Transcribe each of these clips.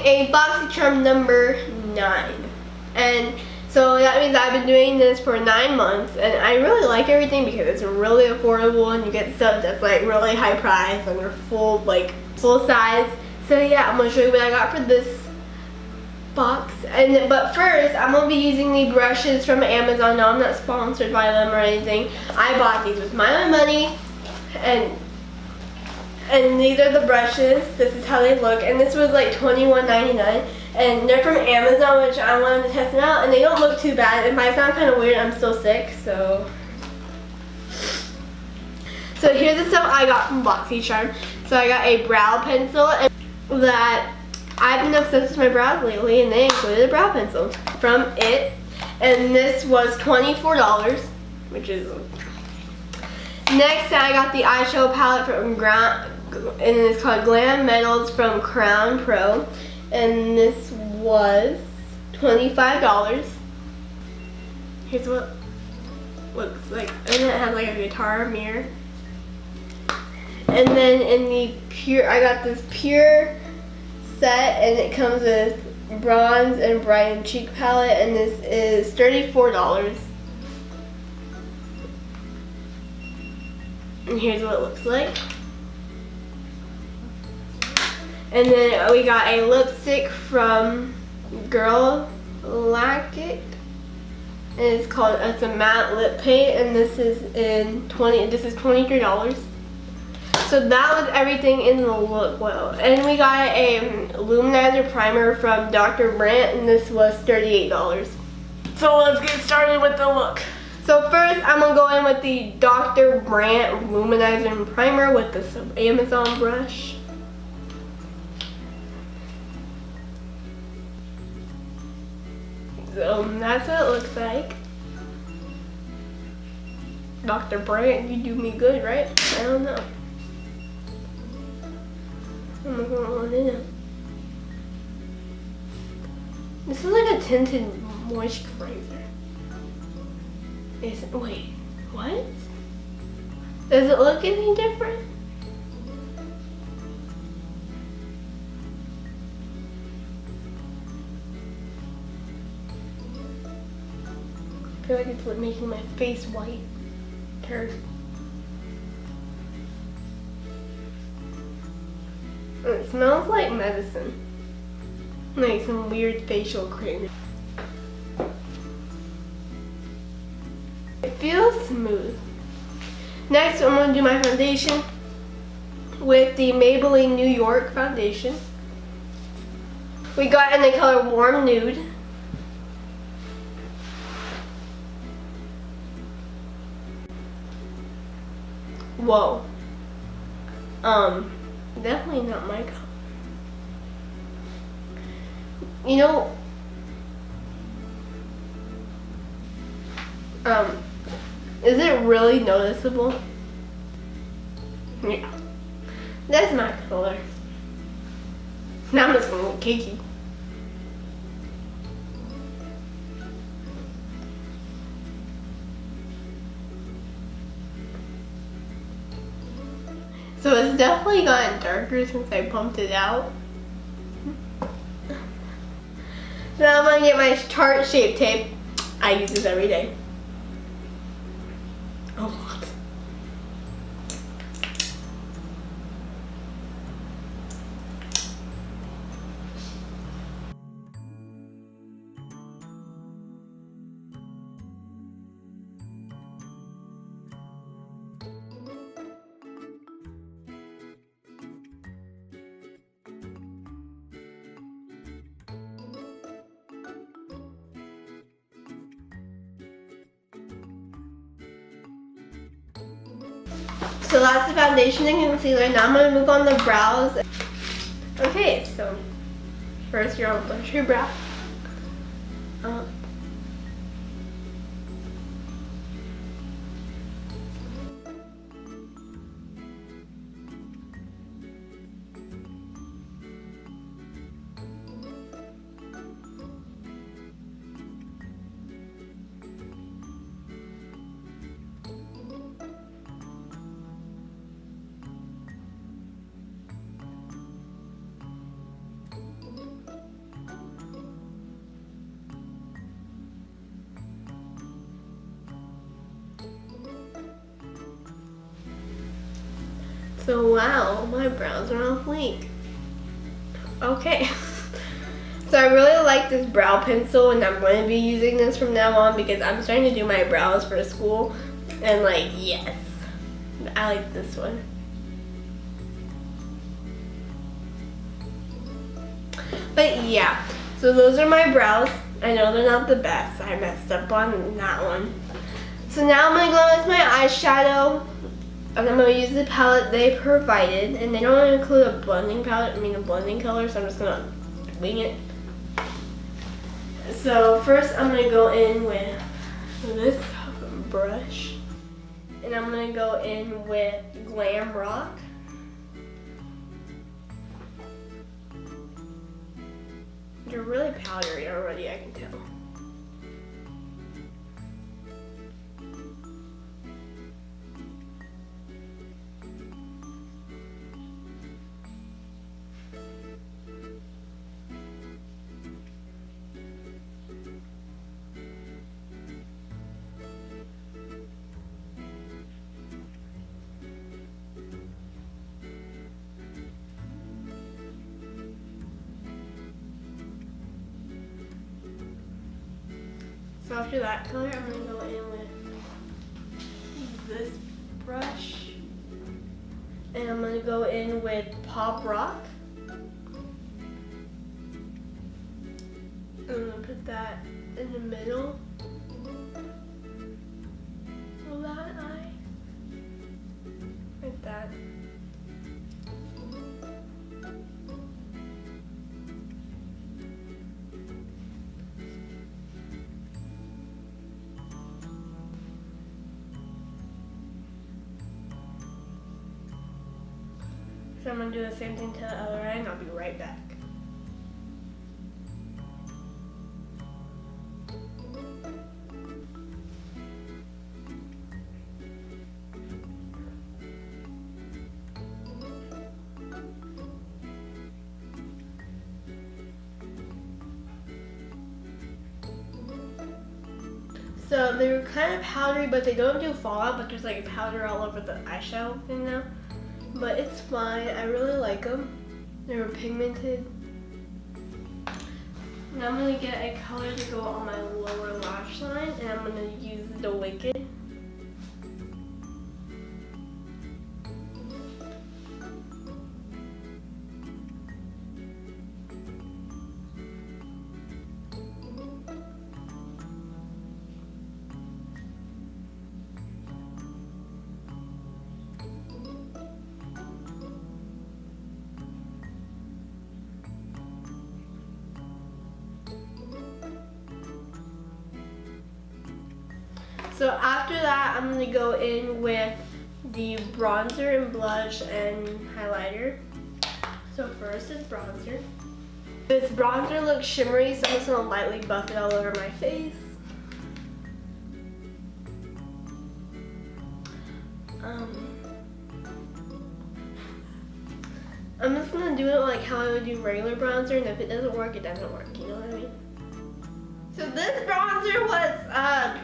a Boxycharm number 9. And so that means I've been doing this for 9 months, and I really like everything because it's really affordable and you get stuff that's like really high price and they're full size. So yeah, I'm gonna show you what I got for this box. But first, I'm gonna be using the brushes from Amazon. No, I'm not sponsored by them or anything. I bought these with my own money, and these are the brushes. This is how they look, and this was like $21.99. And they're from Amazon, which I wanted to test them out, and they don't look too bad. It might sound kind of weird, I'm still sick, so here's the stuff I got from Boxycharm. So I got a brow pencil, and that I've been obsessed with my brows lately, and they included a brow pencil from it. And this was $24, which is... Next, I got the eyeshadow palette from and it's called Glam Metals from Crown Pro. And this was $25. Here's what it looks like. And it has like a guitar mirror. And then in the pure, I got this pure set, and it comes with bronze and bright and cheek palette, and this is $34. And here's what it looks like. And then we got a lipstick from Girl Lacquer, and it's a matte lip paint, and this is $23. So that was everything in the look. Well, and we got a luminizer primer from Dr. Brandt, and this was $38. So let's get started with the look. So first, I'm gonna go in with the Dr. Brandt luminizer primer with this Amazon brush. So that's what it looks like. Dr. Brandt, you do me good, right? I don't know. I'm gonna go on in it. This is like a tinted moisturizer. Wait, what? Does it look any different? I feel like it's making my face white. Turn. It smells like medicine. Like some weird facial cream. It feels smooth. Next, I'm going to do my foundation with the Maybelline New York foundation. We got in the color Warm Nude. Whoa. Definitely not my color. You know, is it really noticeable? Yeah. That's my color. Now I'm just gonna look cakey. So it's definitely gotten darker since I pumped it out. So now I'm gonna get my Tarte Shape Tape. I use this every day. A lot. So that's the foundation and concealer. Now I'm going to move on to brows. Okay, so first you're going to brush your brow. So wow, my brows are on fleek. Okay. So I really like this brow pencil, and I'm going to be using this from now on because I'm starting to do my brows for school. And like, yes, I like this one. But yeah, so those are my brows. I know they're not the best. I messed up on that one. So now I'm going to go with my eyeshadow. And I'm going to use the palette they provided. And they don't include a blending palette, a blending color, so I'm just going to wing it. So first I'm going to go in with this brush. And I'm going to go in with Glam Rock. You're really powdery already, I can tell. So after that color, I'm going to go in with this brush. And I'm going to go in with Pop Rock. I'm going to put that in the middle of that eye. Like that. So I'm going to do the same thing to the other eye, and I'll be right back. So they're kind of powdery, but they don't do fallout, but there's like powder all over the eyeshadow thing now. But it's fine. I really like them. They're pigmented. And I'm going to get a color to go on my lower lash line, and I'm going to use the Wicked. So after that, I'm going to go in with the bronzer and blush and highlighter. So first is bronzer. This bronzer looks shimmery, so I'm just going to lightly buff it all over my face. I'm just going to do it like how I would do regular bronzer, and if it doesn't work, it doesn't work, you know what I mean? So this bronzer was,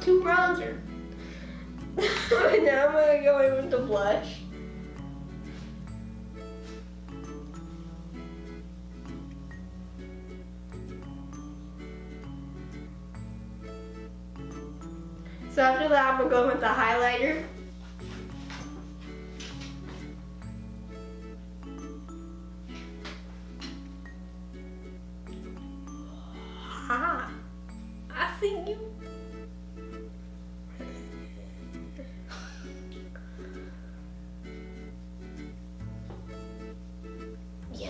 two bronzer. And now I'm going to go in with the blush. So after that, I'm going to go with the highlighter. Ha! I see you. Yeah.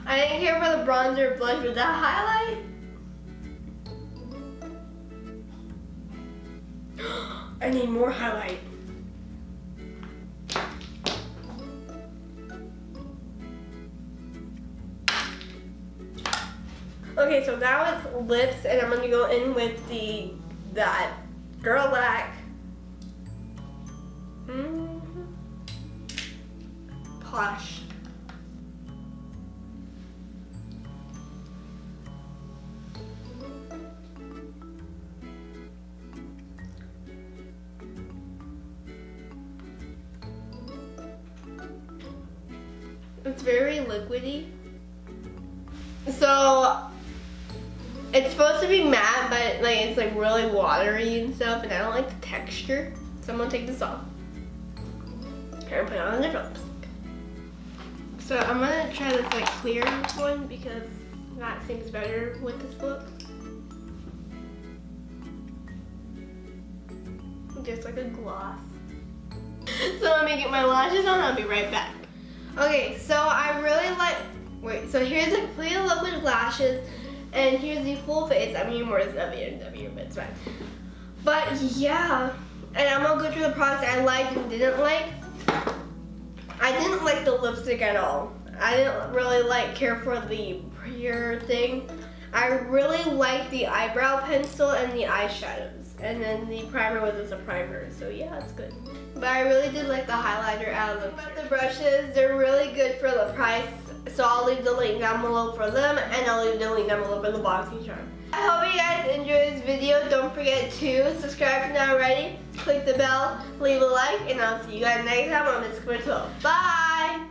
I didn't care for the bronzer or blush, but that highlight. I need more highlight. Okay, so now it's lips, and I'm gonna go in with that Girl Lack Posh. It's very liquidy. So it's supposed to be matte, but like it's like really watery and stuff, and I don't like the texture. So I'm gonna take this off. Here, put it on a different lipstick. So I'm gonna try this like clear one because that seems better with this look. Just like a gloss. So let me get my lashes on, I'll be right back. Okay, so I really like, so here's the clear liquid lashes, and here's the full face. I mean, more is W, but it's fine. But yeah, and I'm gonna go through the products I liked and didn't like. I didn't like the lipstick at all. I didn't really care for the pure thing. I really liked the eyebrow pencil and the eyeshadows. And then the primer was just a primer, so yeah, it's good. But I really did like the highlighter out of them. About the brushes, they're really good for the price. So I'll leave the link down below for them, and I'll leave the link down below for the Boxycharm. I hope you guys enjoyed this video. Don't forget to subscribe if you're not already. Click the bell, leave a like, and I'll see you guys next time on Miss 12. Bye!